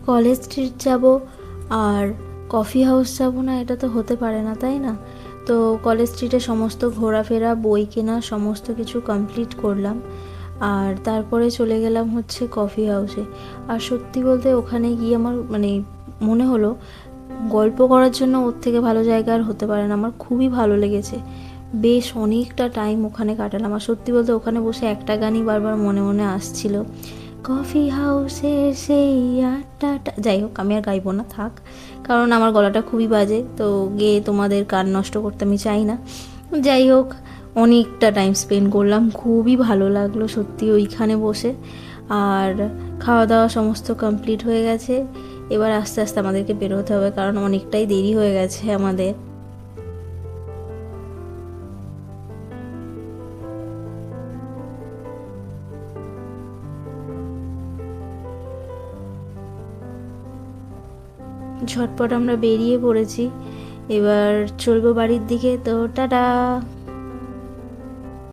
College street যাব আর coffee house যাব না, এটা তো হতে পারে না, তাই না? তো কলেজ স্ট্রিটে সমস্ত ঘোরাফেরা, বই কেনা, সমস্ত কিছু কমপ্লিট করলাম। আর তারপরে চলে গেলাম হচ্ছে কফি হাউসে। আর সত্যি বলতে ওখানে গিয়ে আমার মানে মনে হলো গল্প করার জন্য ওর থেকে ভালো জায়গা আর হতে পারে না। আমার খুবই ভালো লেগেছে, বেশ অনেকটা টাইম ওখানে কাটালাম। আর সত্যি বলতে ওখানে বসে একটা গানই বারবার মনে মনে আসছিল, কফি হাউসের সেই আড্ডাটা। যাই হোক, আমি আর গাইবো না, থাক, কারণ আমার গলাটা খুবই বাজে, তো গিয়ে তোমাদের কান নষ্ট করতে আমি চাই না। যাই হোক, অনেকটা টাইম স্পেন্ড করলাম, খুবই ভালো লাগলো সত্যি ওইখানে বসে। আর খাওয়া দাওয়া সমস্ত কমপ্লিট হয়ে গেছে। এবার আস্তে আস্তে আমাদেরকে বেরোতে হবে, কারণ অনেকটাই দেরি হয়ে গেছে আমাদের। ঝটপট আমরা বেরিয়ে পড়েছি, এবার চলবো বাড়ির দিকে। তো টাটা।